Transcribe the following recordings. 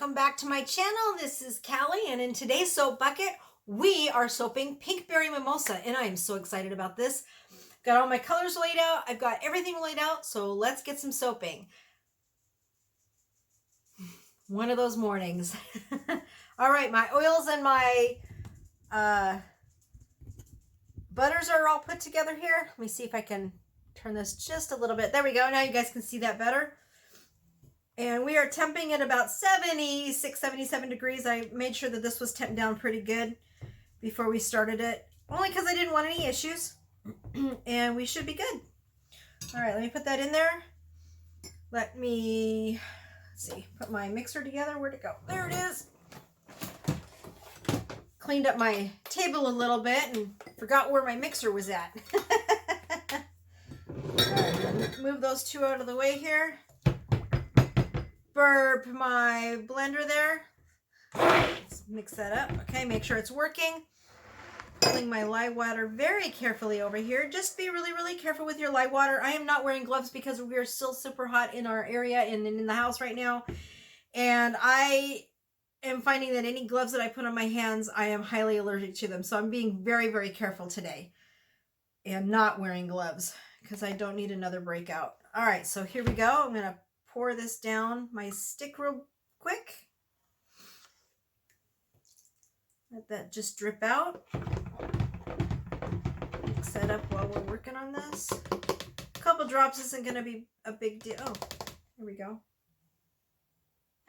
welcome back to my channel. This is Callie, and in today's soap bucket, we are soaping Pinkberry Mimosa, and I am so excited about this. Got all my colors laid out. I've got everything laid out, so let's get some soaping. One of those mornings. All right, my oils and my butters are all put together here. Let me see if I can turn this just a little bit. There we go. Now you guys can see that better. And we are temping at about 76, 77 degrees. I made sure that this was temped down pretty good before we started it. Only because I didn't want any issues. And we should be good. All right, let me put that in there. Let me, let's see, put my mixer together. Where'd it go? There it is. Cleaned up my table a little bit and forgot where my mixer was at. All right, move those two out of the way here. Burp my blender there. Let's mix that up. Okay, make sure it's working. Pulling my lye water very carefully over here. Just be really, really careful with your lye water. I am not wearing gloves because we are still super hot in our area and in the house right now. And I am finding that any gloves that I put on my hands, I am highly allergic to them. So I'm being very, very careful today and not wearing gloves because I don't need another breakout. All right, so here we go. I'm going to pour this down my stick real quick. Let that just drip out. Mix that up while we're working on this. A couple drops isn't going to be a big deal. Oh, here we go.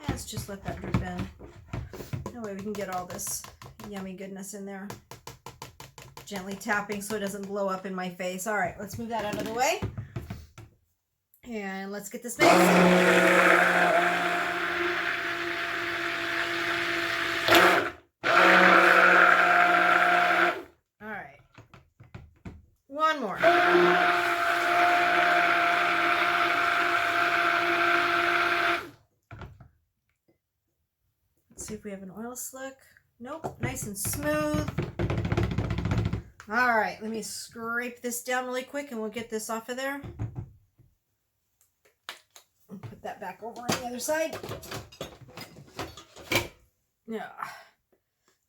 Let's just let that drip in. That way we can get all this yummy goodness in there. Gently tapping so it doesn't blow up in my face. All right, let's move that out of the way. And let's get this mixed. All right. One more. Let's see if we have an oil slick. Nope, nice and smooth. All right, let me scrape this down really quick and we'll get this off of there. Put that back over on the other side. Yeah.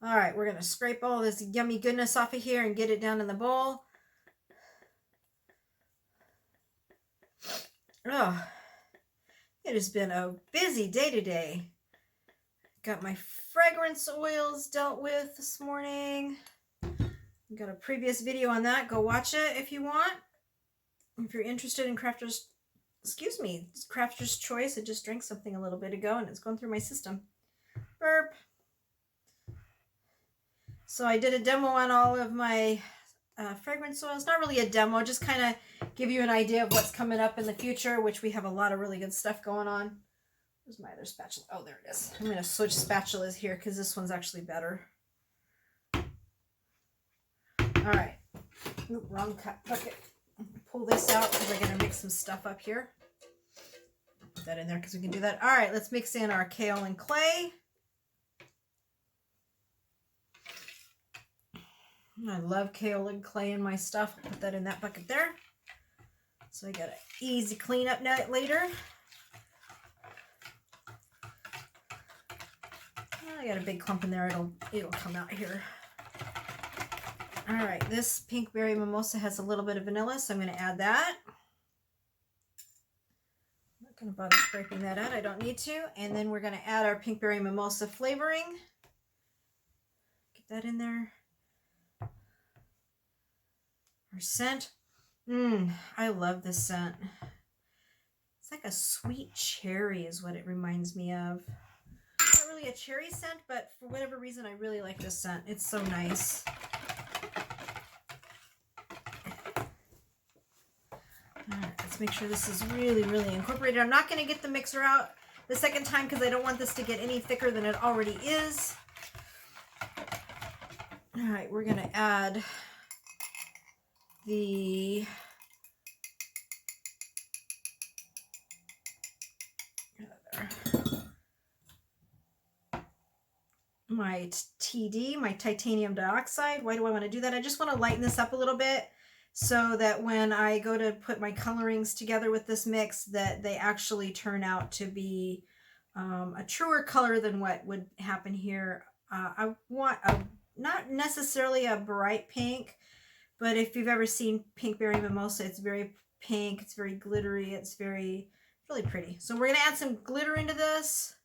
All right, we're going to scrape all this yummy goodness off of here and get it down in the bowl. Oh, it has been a busy day today. Got my fragrance oils dealt with this morning. Got a previous video on that. Go watch it if you want. If you're interested in Crafter's Choice. I just drank something a little bit ago and it's going through my system. Burp. So I did a demo on all of my fragrance oils. Not really a demo, just kind of give you an idea of what's coming up in the future, which we have a lot of really good stuff going on. Where's my other spatula? Oh, there it is. I'm going to switch spatulas here because this one's actually better. All right. Oop, wrong cut bucket. Pull this out because we're going to mix some stuff up here. Put that in there because we can do that. All right, let's mix in our kale and clay. I love kale and clay in my stuff. I'll put that in that bucket there. So I got an easy cleanup later. I got a big clump in there. It'll come out here. All right, this Pinkberry Mimosa has a little bit of vanilla, so I'm going to add that. I'm not going to bother scraping that out. I don't need to. And then we're going to add our Pinkberry Mimosa flavoring. Get that in there. Our scent. I love this scent. It's like a sweet cherry is what it reminds me of. Not really a cherry scent, but for whatever reason, I really like this scent. It's so nice. All right, let's make sure this is really, really incorporated. I'm not going to get the mixer out the second time because I don't want this to get any thicker than it already is. All right, we're going to add my TD, my titanium dioxide. Why do I want to do that? I just want to lighten this up a little bit so that when I go to put my colorings together with this mix, that they actually turn out to be a truer color than what would happen here. I want not necessarily a bright pink, but if you've ever seen Pinkberry Mimosa, it's very pink, it's very glittery, it's really pretty. So we're going to add some glitter into this.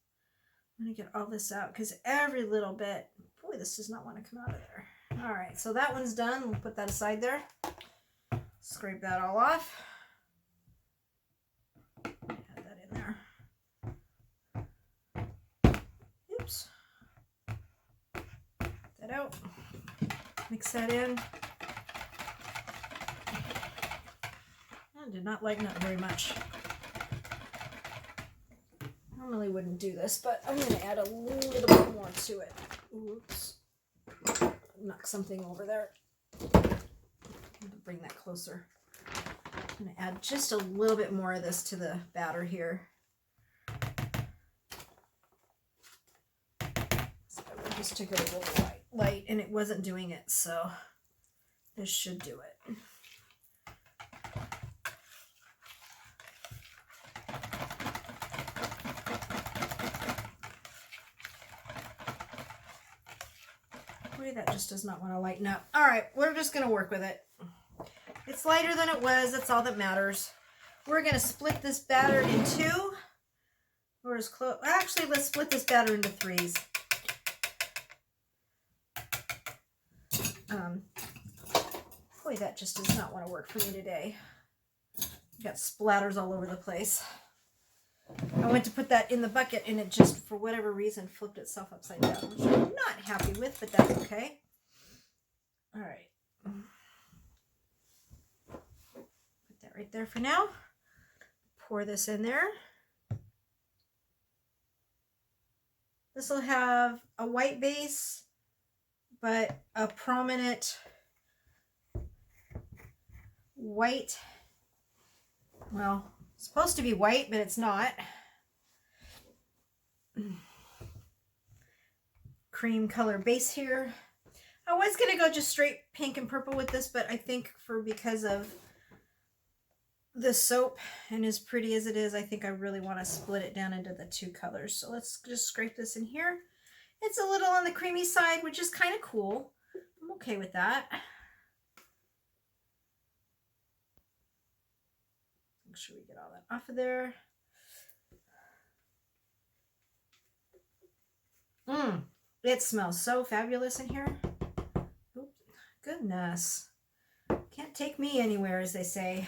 I'm going to get all this out because every little bit, boy, this does not want to come out of there. All right, so that one's done. We'll put that aside there. Scrape that all off. Add that in there. Oops. That out. Mix that in. That did not lighten up very much. Normally wouldn't do this, but I'm going to add a little bit more to it. Oops. Knock something over there. Bring that closer. I'm going to add just a little bit more of this to the batter here. So I just took it a little light and it wasn't doing it, so this should do it. That just does not want to lighten up. All right, we're just going to work with it. It's lighter than it was. That's all that matters. We're going to split this batter in two. Or as close. Actually, let's split this batter into threes. Boy, that just does not want to work for me today. Got splatters all over the place. I went to put that in the bucket and it just, for whatever reason, flipped itself upside down, which I'm not happy with, but that's okay. All right. Put that right there for now. Pour this in there. This will have a white base, but a prominent white, well, it's supposed to be white, but it's not. Cream color base here. I was going to go just straight pink and purple with this, but I think because of the soap and as pretty as it is, I think I really want to split it down into the two colors. So let's just scrape this in here. It's a little on the creamy side, which is kind of cool. I'm okay with that. Make sure we get all that off of there. It smells so fabulous in here. Oops, goodness. Can't take me anywhere, as they say.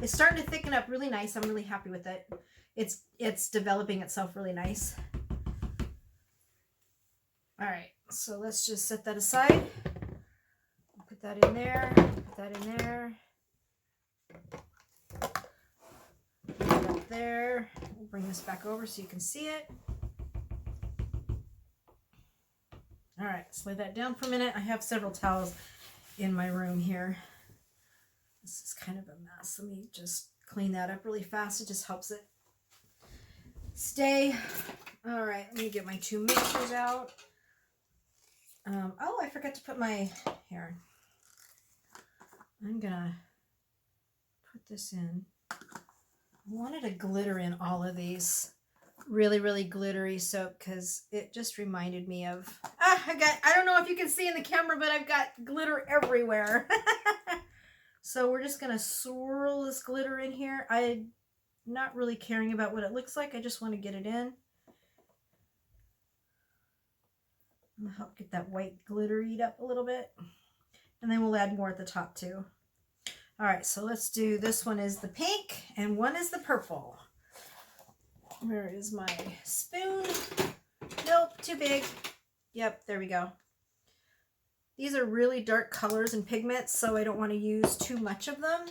It's starting to thicken up really nice. I'm really happy with it. It's developing itself really nice. All right, so let's just set that aside. Put that in there. Put that in there. Put that up there. We'll bring this back over so you can see it. All right, let's lay that down for a minute. I have several towels in my room here. This is kind of a mess. Let me just clean that up really fast. It just helps it stay. All right, let me get my two mixers out. Oh, I forgot to put my hair. I'm gonna put this in. I wanted to glitter in all of these. Really, really glittery soap because it just reminded me of, I don't know if you can see in the camera, but I've got glitter everywhere. So we're just going to swirl this glitter in here. I'm not really caring about what it looks like. I just want to get it in. I'm going to help get that white glitter eat up a little bit. And then we'll add more at the top too. All right, so let's do, this one is the pink and one is the purple. Where is my spoon? Nope, too big. Yep, there we go. These are really dark colors and pigments, so I don't want to use too much of them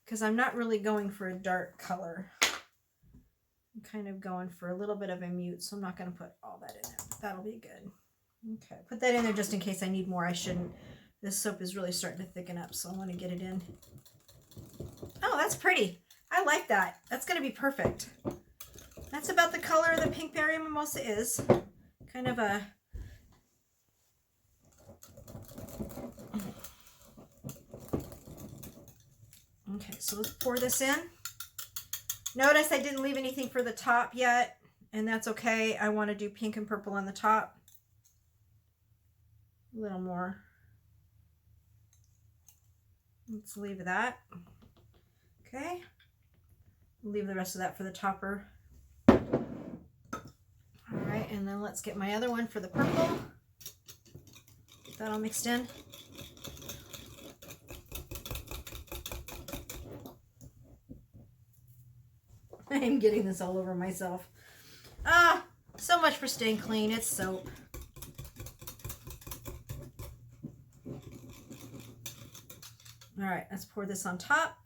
because I'm not really going for a dark color. I'm kind of going for a little bit of a mute, so I'm not going to put all that in there. That'll be good. Okay, put that in there just in case I need more. I shouldn't. This soap is really starting to thicken up, so I want to get it in. Oh, that's pretty. I like that. That's going to be perfect. That's about the color the Pinkberry Mimosa is. Kind of a... Okay, so let's pour this in. Notice I didn't leave anything for the top yet, and that's okay. I want to do pink and purple on the top. A little more. Let's leave that. Okay. Leave the rest of that for the topper. All right, and then let's get my other one for the purple. Get that all mixed in. I'm getting this all over myself. Ah, so much for staying clean. It's soap. All right, let's pour this on top.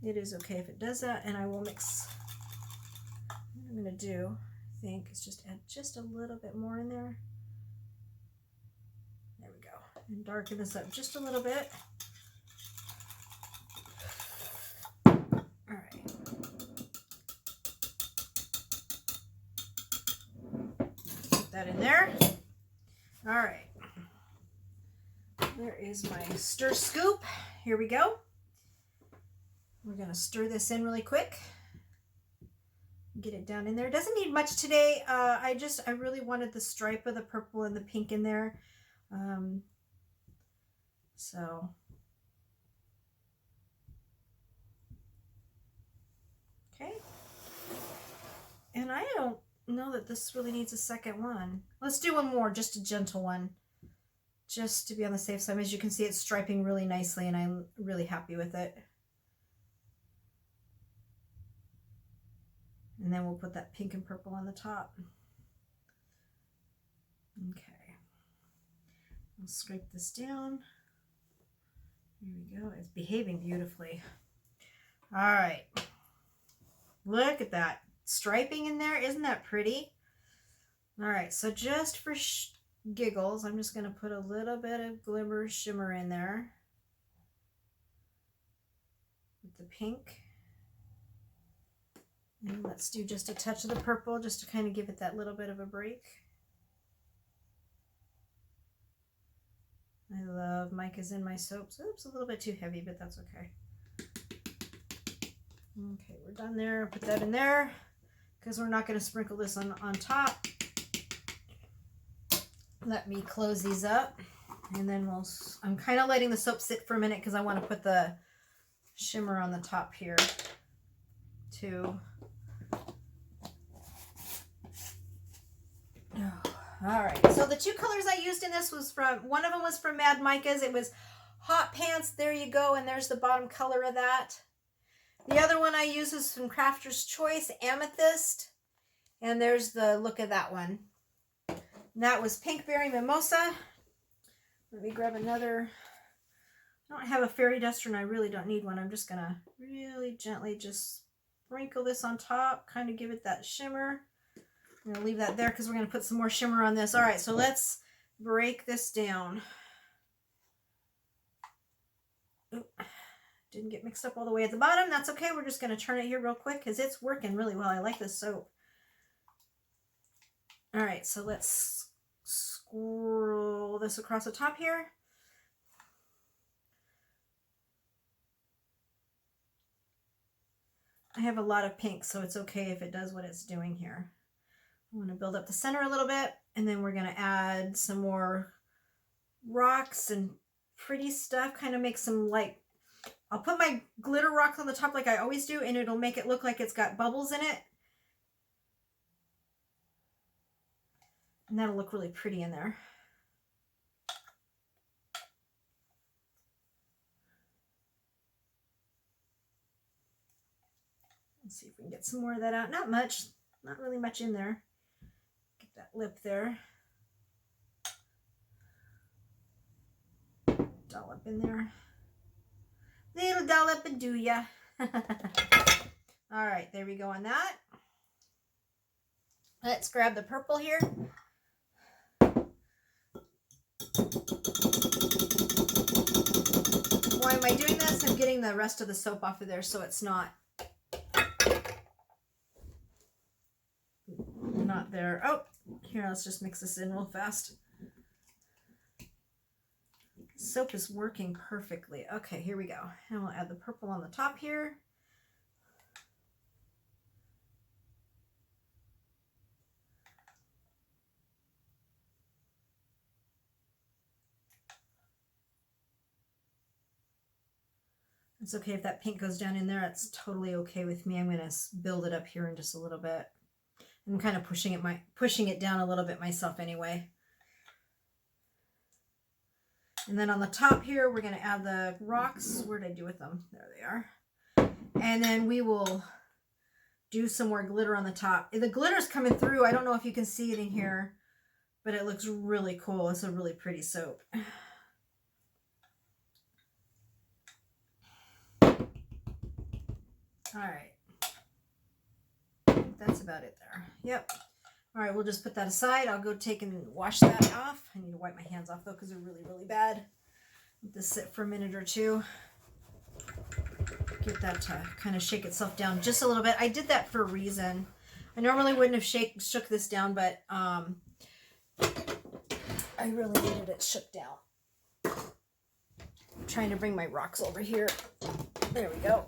It is okay if it does that, and I will mix. What I'm going to do, I think, is just add just a little bit more in there. There we go. And darken this up just a little bit. All right. Put that in there. All right. There is my stir scoop. Here we go. We're going to stir this in really quick. Get it down in there. It doesn't need much today. I really wanted the stripe of the purple and the pink in there. So okay. And I don't know that this really needs a second one. Let's do one more, just a gentle one, just to be on the safe side. As you can see, it's striping really nicely, and I'm really happy with it. And then we'll put that pink and purple on the top. Okay. I'll scrape this down. Here we go. It's behaving beautifully. All right. Look at that striping in there. Isn't that pretty? All right. So just for giggles, I'm just going to put a little bit of glimmer shimmer in there with the pink. And let's do just a touch of the purple just to kind of give it that little bit of a break. I love micas in my soaps. Oops, a little bit too heavy, but that's okay. Okay, we're done there. Put that in there because we're not going to sprinkle this on top. Let me close these up, and then I'm kind of letting the soap sit for a minute because I want to put the shimmer on the top here too. All right, so the two colors I used in this was one of them was from Mad Micas. It was Hot Pants. There you go, and there's the bottom color of that. The other one I used is from Crafter's Choice, Amethyst, and there's the look of that one. And that was Pinkberry Mimosa. Let me grab another. I don't have a fairy duster, and I really don't need one. I'm just gonna really gently just sprinkle this on top, kind of give it that shimmer. I'm going to leave that there because we're going to put some more shimmer on this. All right, so let's break this down. Oop, didn't get mixed up all the way at the bottom. That's okay. We're just going to turn it here real quick because it's working really well. I like this soap. All right, so let's scroll this across the top here. I have a lot of pink, so it's okay if it does what it's doing here. I want to build up the center a little bit, and then we're going to add some more rocks and pretty stuff, kind of make some like, I'll put my glitter rocks on the top like I always do, and it'll make it look like it's got bubbles in it. And that'll look really pretty in there. Let's see if we can get some more of that out. Not much, not really much in there. That lip there. Dollop in there. Little dollop and do ya. All right, there we go on that. Let's grab the purple here. Why am I doing this? I'm getting the rest of the soap off of there so it's not there. Oh, here, let's just mix this in real fast. Soap is working perfectly. Okay, here we go. And we'll add the purple on the top here. It's okay if that pink goes down in there. It's totally okay with me. I'm going to build it up here in just a little bit. I'm kind of pushing it down a little bit myself anyway. And then on the top here, we're going to add the rocks. Where did I do with them? There they are. And then we will do some more glitter on the top. The glitter's coming through. I don't know if you can see it in here, but it looks really cool. It's a really pretty soap. All right. That's about it there. Yep. All right, we'll just put that aside. I'll go take and wash that off. I need to wipe my hands off though because they're really, really bad. Let this sit for a minute or two. Get that to kind of shake itself down just a little bit. I did that for a reason. I normally wouldn't have shook this down, but I really needed it shook down. I'm trying to bring my rocks over here. There we go.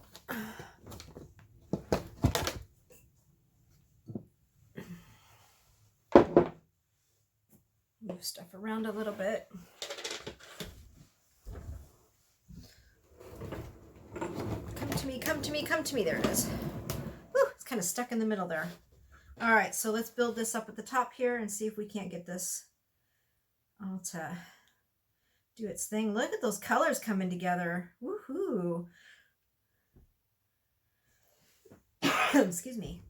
Move stuff around a little bit. Come to me, come to me, come to me. There it is. Woo, it's kind of stuck in the middle there. All right, so let's build this up at the top here and see if we can't get this all to do its thing. Look at those colors coming together. Woohoo. Excuse me.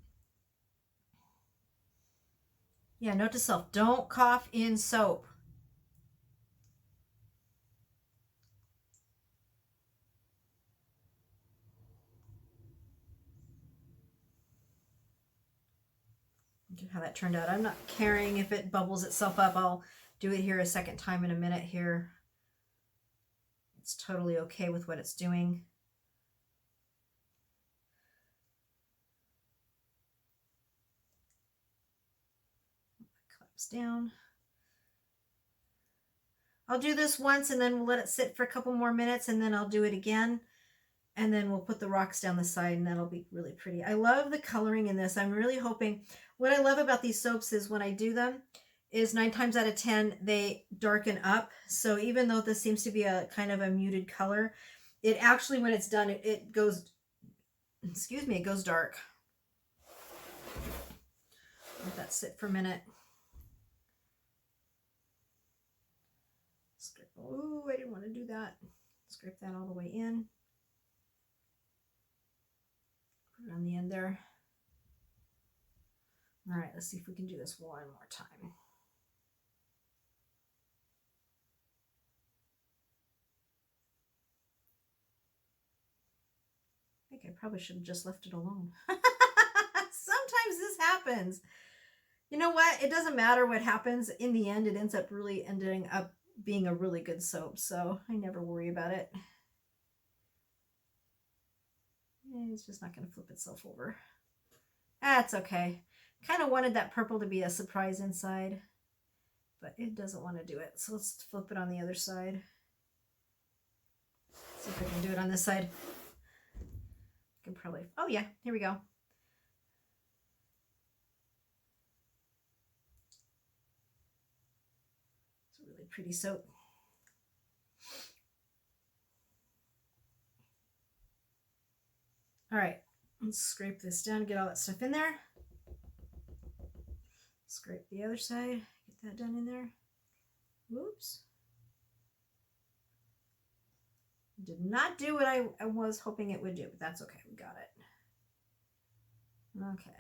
Yeah, note to self, don't cough in soap. Look at how that turned out. I'm not caring if it bubbles itself up. I'll do it here a second time in a minute here. It's totally okay with what it's doing. Collapse down. I'll do this once and then we'll let it sit for a couple more minutes and then I'll do it again. And then we'll put the rocks down the side and that'll be really pretty. I love the coloring in this. I'm really hoping, what I love about these soaps is when I do them is 9 times out of 10, they darken up. So even though this seems to be a kind of a muted color, it actually, when it's done, it goes, excuse me, it goes dark. Let that sit for a minute. Oh, I didn't want to do that. Scrape that all the way in. Put it on the end there. All right, let's see if we can do this one more time. I think I probably should have just left it alone. Sometimes this happens. You know what? It doesn't matter what happens. In the end, it ends up really ending up being a really good soap, so I never worry about it. It's just not going to flip itself over. That's okay. Kind of wanted that purple to be a surprise inside, but it doesn't want to do it. So let's flip it on the other side. See if I can do it on this side. I can probably, oh yeah, here we go. It's a really pretty soap. All right, let's scrape this down, get all that stuff in there. Scrape the other side, get that done in there. Whoops. Did not do what I was hoping it would do, but that's okay, we got it. Okay.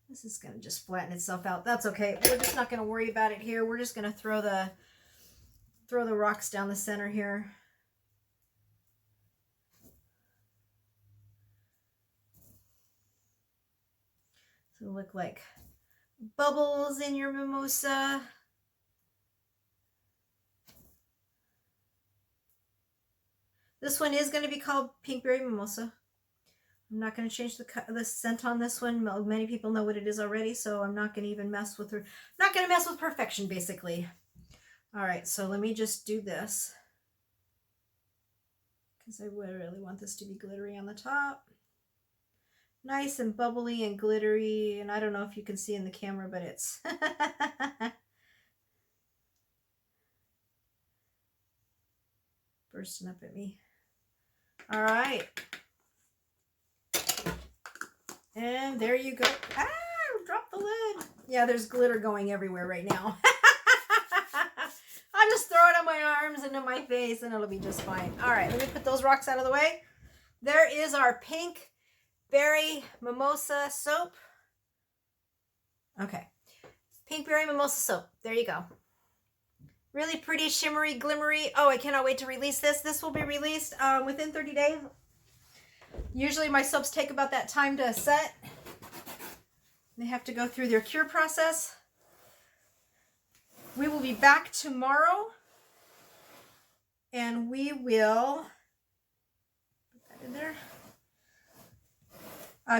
This is gonna just flatten itself out. That's okay, we're just not gonna worry about it here. We're just gonna throw the rocks down the center here. So it'll look like bubbles in your mimosa. This one is going to be called Pinkberry Mimosa. I'm not going to change the scent on this one. Many people know what it is already, so I'm not going to even mess with her. Not going to mess with perfection, basically. All right, so let me just do this because I really want this to be glittery on the top. Nice and bubbly and glittery, and I don't know if you can see in the camera, but it's bursting up at me. All right. And there you go. Ah, drop the lid. Yeah, there's glitter going everywhere right now. I'll just throw it on my arms and in my face and it'll be just fine. All right, let me put those rocks out of the way. There is our pink berry mimosa soap. Okay, pink berry mimosa soap. There you go. Really pretty, shimmery, glimmery. Oh, I cannot wait to release this. This will be released within 30 days. Usually my soaps take about that time to set. They have to go through their cure process. We will be back tomorrow and we will put that in there.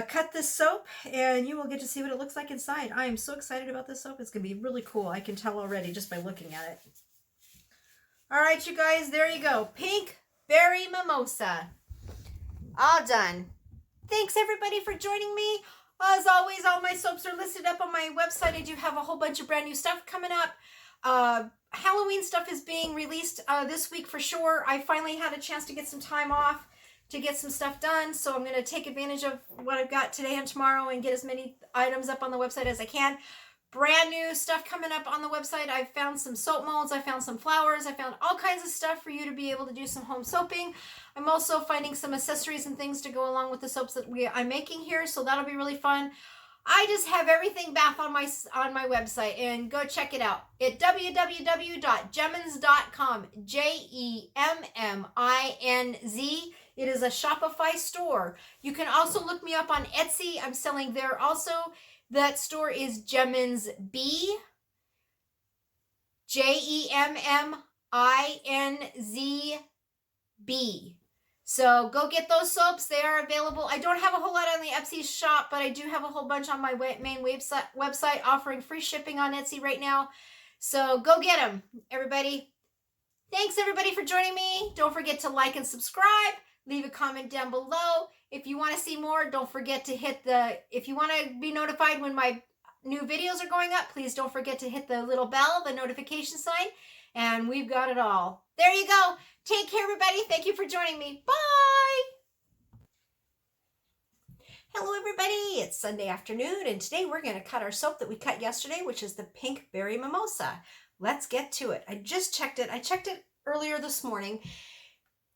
Cut this soap and you will get to see what it looks like inside. I am so excited about this soap. It's going to be really cool. I can tell already just by looking at it. All right, you guys, there you go. Pink berry mimosa. All done. Thanks everybody for joining me. As always, all my soaps are listed up on my website. I do have a whole bunch of brand new stuff coming up. Halloween stuff is being released this week for sure. I finally had a chance to get some time off to get some stuff done. So I'm going to take advantage of what I've got today and tomorrow and get as many items up on the website as I can. Brand new stuff coming up on the website. I found some soap molds. I found some flowers. I found all kinds of stuff for you to be able to do some home soaping. I'm also finding some accessories and things to go along with the soaps that I'm making here. So that'll be really fun. I just have everything bath on my website and go check it out at www.jemminz.com. Jemminz. It is a Shopify store. You can also look me up on Etsy. I'm selling there also. That store is Jemminz B. Jemminz. So go get those soaps. They are available. I don't have a whole lot on the Etsy shop, but I do have a whole bunch on my main website offering free shipping on Etsy right now. So go get them, everybody. Thanks, everybody, for joining me. Don't forget to like and subscribe. Leave a comment down below. If you want to see more, don't forget to hit if you want to be notified when my new videos are going up, please don't forget to hit the little bell, the notification sign, and we've got it all. There you go. Take care, everybody. Thank you for joining me. Bye. Hello, everybody. It's Sunday afternoon, and today we're going to cut our soap that we cut yesterday, which is the pink berry mimosa. Let's get to it. I just checked it. I checked it earlier this morning,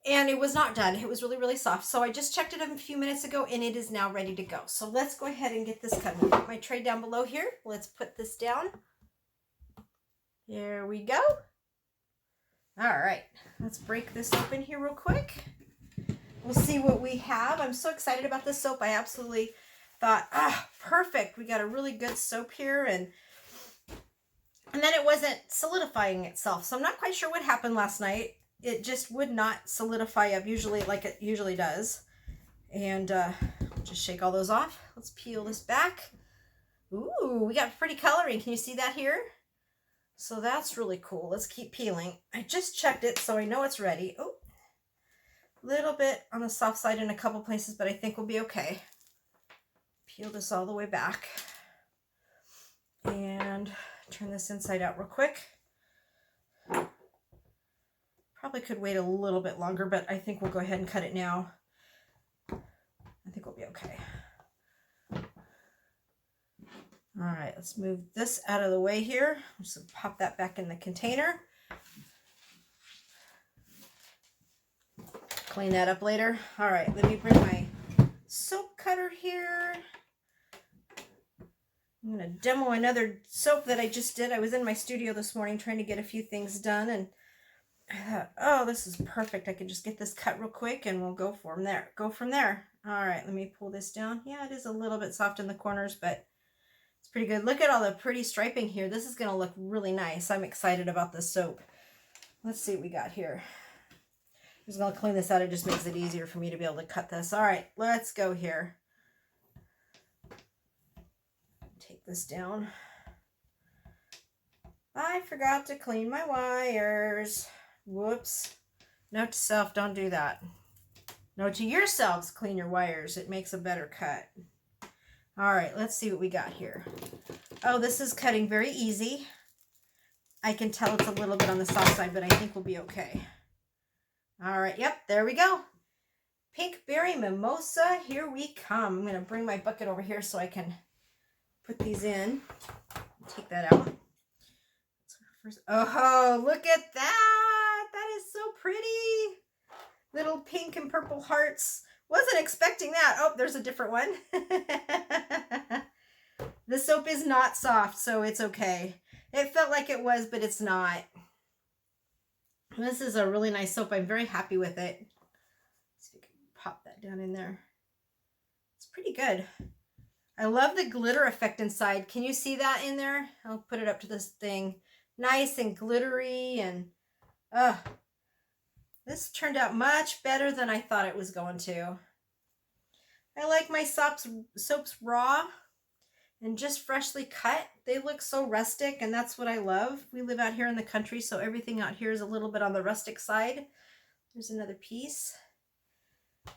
and it was not done. It was really, really soft. So I just checked it a few minutes ago, and it is now ready to go. So let's go ahead and get this cut. I'll put my tray down below here. Let's put this down. There we go. All right. Let's break this open here real quick. We'll see what we have. I'm so excited about this soap. I absolutely thought, perfect. We got a really good soap here, and then it wasn't solidifying itself. So I'm not quite sure what happened last night. It just would not solidify up usually like it usually does. And just shake all those off. Let's peel this back. Ooh, we got pretty coloring. Can you see that here? So that's really cool. Let's keep peeling. I just checked it, so I know it's ready. Oh, a little bit on the soft side in a couple places, but I think we'll be okay. Peel this all the way back. And turn this inside out real quick. Probably could wait a little bit longer, but I think we'll go ahead and cut it now. I think we'll be okay. All right, let's move this out of the way here. Just pop that back in the container. Clean that up later. All right, let me bring my soap cutter here. I'm going to demo another soap that I just did. I was in my studio this morning trying to get a few things done, and I thought, oh, this is perfect. I can just get this cut real quick and we'll go from there. All right, let me pull this down. Yeah, it is a little bit soft in the corners, but it's pretty good. Look at all the pretty striping here. This is going to look really nice. I'm excited about this soap. Let's see what we got here. I'm just going to clean this out. It just makes it easier for me to be able to cut this. All right, let's go here. Take this down. Bye. I forgot to clean my wires. Whoops. Note to self, don't do that. Note to yourselves, clean your wires. It makes a better cut. All right, let's see what we got here. Oh, this is cutting very easy. I can tell it's a little bit on the soft side, but I think we'll be okay. All right, yep, there we go. Pink Berry Mimosa, here we come. I'm going to bring my bucket over here so I can put these in. Take that out. Oh, look at that. That is so pretty. Little pink and purple hearts. Wasn't expecting that. Oh, there's a different one. The soap is not soft, so it's okay. It felt like it was, but it's not. This is a really nice soap. I'm very happy with it. Let's see if we can pop that down in there. It's pretty good. I love the glitter effect inside. Can you see that in there? I'll put it up to this thing. Nice and glittery, and this turned out much better than I thought it was going to. I like my soaps raw and just freshly cut. They look so rustic, and that's what I love. We live out here in the country, so everything out here is a little bit on the rustic side. There's another piece.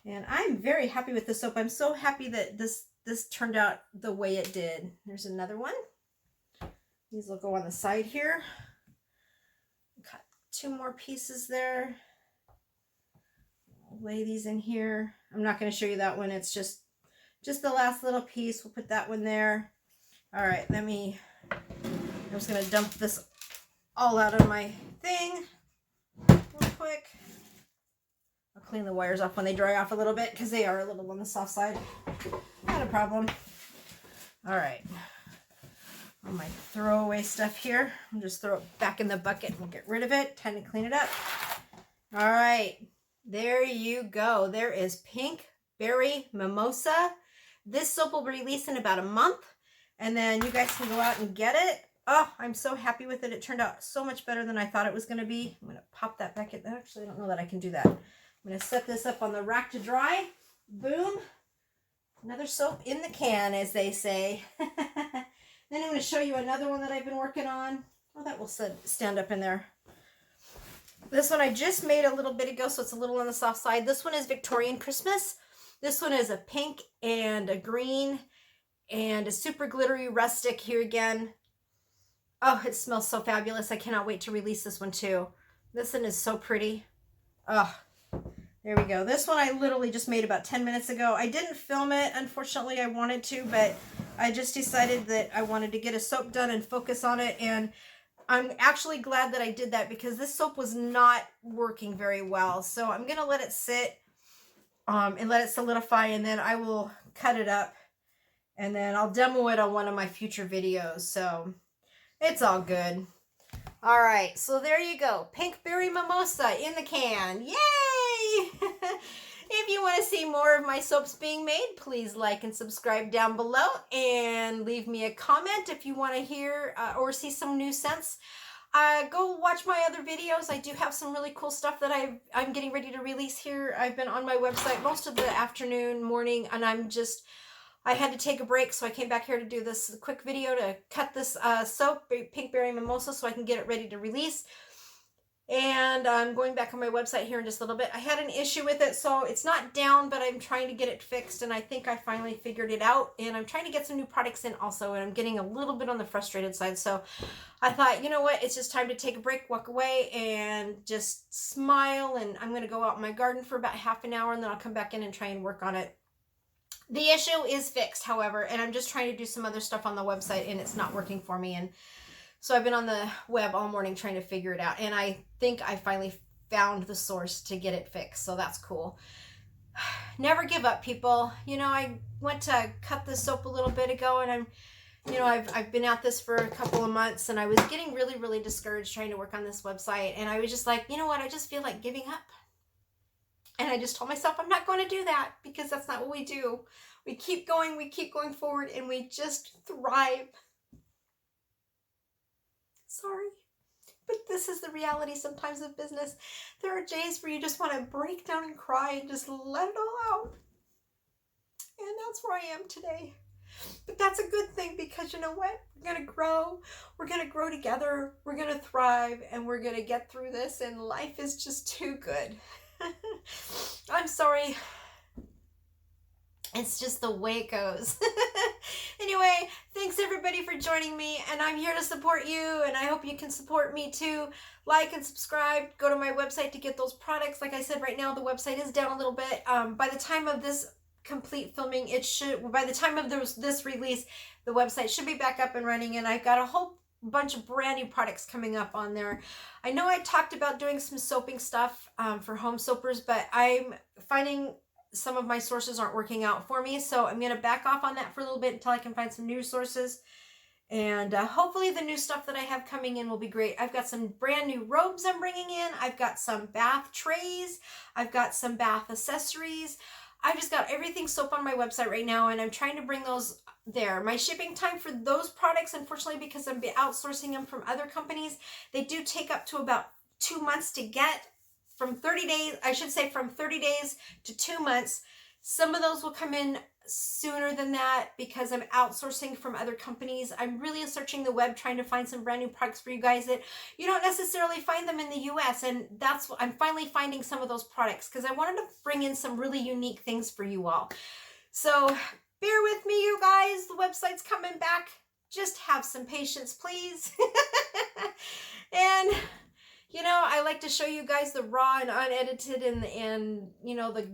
And I'm very happy with this soap. I'm so happy that this turned out the way it did. There's another one. These will go on the side here. Cut 2 more pieces there. I'll lay these in here. I'm not going to show you that one. It's just the last little piece. We'll put that one there. All right, I'm just going to dump this all out of my thing real quick. I'll clean the wires off when they dry off a little bit because they are a little on the soft side. Not a problem. All right. All my throwaway stuff here. I'll just throw it back in the bucket and we'll get rid of it. Time to clean it up. All right. There you go. There is Pink Berry Mimosa. This soap will release in about a month, and then you guys can go out and get it. Oh, I'm so happy with it. It turned out so much better than I thought it was going to be. I'm going to pop that back in. Actually, I don't know that I can do that. I'm going to set this up on the rack to dry. Boom. Another soap in the can, as they say. Then I'm going to show you another one that I've been working on. Oh, that will stand up in there. This one I just made a little bit ago, so it's a little on the soft side. This one is Victorian Christmas. This one is a pink and a green and a super glittery rustic here again. Oh, it smells so fabulous. I cannot wait to release this one too. This one is so pretty. Oh, there we go. This one I literally just made about 10 minutes ago. I didn't film it. Unfortunately, I wanted to, but I just decided that I wanted to get a soap done and focus on it. And I'm actually glad that I did that because this soap was not working very well. So I'm going to let it sit and let it solidify, and then I will cut it up and then I'll demo it on one of my future videos. So it's all good. All right, so there you go. Pink Berry Mimosa in the can. Yay! If you want to see more of my soaps being made, please like and subscribe down below and leave me a comment if you want to hear or see some new scents. Go watch my other videos. I do have some really cool stuff that I'm getting ready to release here. I've been on my website most of the afternoon, morning, and I had to take a break, so I came back here to do this quick video to cut this soap, Pink Berry Mimosa, so I can get it ready to release. And I'm going back on my website here in just a little bit. I had an issue with it, so it's not down, but I'm trying to get it fixed, and I think I finally figured it out. And I'm trying to get some new products in also, and I'm getting a little bit on the frustrated side. So I thought, you know what, it's just time to take a break, walk away, and just smile. And I'm going to go out in my garden for about half an hour, and then I'll come back in and try and work on it. The issue is fixed, however, and I'm just trying to do some other stuff on the website, and it's not working for me. And so I've been on the web all morning trying to figure it out, and I think I finally found the source to get it fixed, so that's cool. Never give up, people. You know, I went to cut this soap a little bit ago, and I've been at this for a couple of months, and I was getting really, really discouraged trying to work on this website, and I was just like, you know what, I just feel like giving up. And I just told myself I'm not going to do that because that's not what we do. We keep going forward, and we just thrive. Sorry, but this is the reality sometimes of business. There are days where you just want to break down and cry and just let it all out. And that's where I am today. But that's a good thing, because you know what? We're going to grow. We're going to grow together. We're going to thrive, and we're going to get through this, and life is just too good. I'm sorry. It's just the way it goes. Anyway, thanks everybody for joining me, and I'm here to support you, and I hope you can support me too. Like and subscribe. Go to my website to get those products. Like I said, right now the website is down a little bit. By the time of this complete filming, by the time of this release, the website should be back up and running, and I've got a whole bunch of brand new products coming up on there. I know I talked about doing some soaping stuff for home soapers, but I'm finding some of my sources aren't working out for me, so I'm going to back off on that for a little bit until I can find some new sources, and hopefully the new stuff that I have coming in will be great. I've got some brand new robes I'm bringing in. I've got some bath trays. I've got some bath accessories. I've just got everything soap on my website right now, and I'm trying to bring those there. My shipping time for those products, unfortunately, because I'm outsourcing them from other companies, they do take up to about 2 months to get. From 30 days, I should say from 30 days to 2 months. Some of those will come in sooner than that because I'm outsourcing from other companies. I'm really searching the web trying to find some brand new products for you guys that you don't necessarily find them in the US, and that's what I'm finally finding some of those products because I wanted to bring in some really unique things for you all. So bear with me, you guys. The website's coming back. Just have some patience, please. And you know, I like to show you guys the raw and unedited and you know, the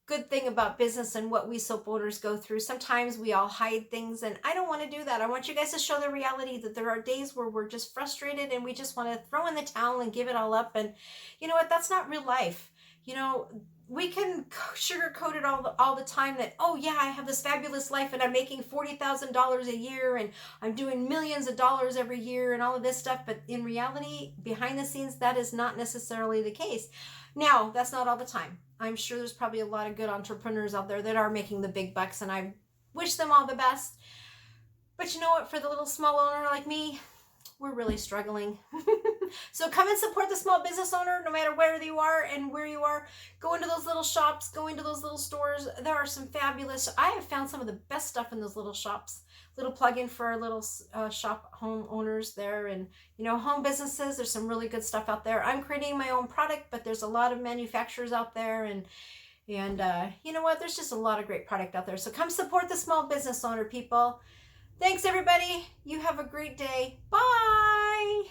good thing about business and what we soap owners go through. Sometimes we all hide things, and I don't want to do that. I want you guys to show the reality that there are days where we're just frustrated and we just want to throw in the towel and give it all up. And you know what? That's not real life. You know, we can sugarcoat it all the time that, oh yeah, I have this fabulous life and I'm making $40,000 a year and I'm doing millions of dollars every year and all of this stuff. But in reality, behind the scenes, that is not necessarily the case. Now, that's not all the time. I'm sure there's probably a lot of good entrepreneurs out there that are making the big bucks, and I wish them all the best. But you know what? For the little small owner like me, we're really struggling. So come and support the small business owner no matter where you are and where you are. Go into those little shops, go into those little stores. There are some fabulous, I have found some of the best stuff in those little shops. Little plug-in for our little shop home owners there, and you know, home businesses. There's some really good stuff out there. I'm creating my own product, but there's a lot of manufacturers out there, and you know what? There's just a lot of great product out there. So come support the small business owner, people. Thanks, everybody. You have a great day. Bye.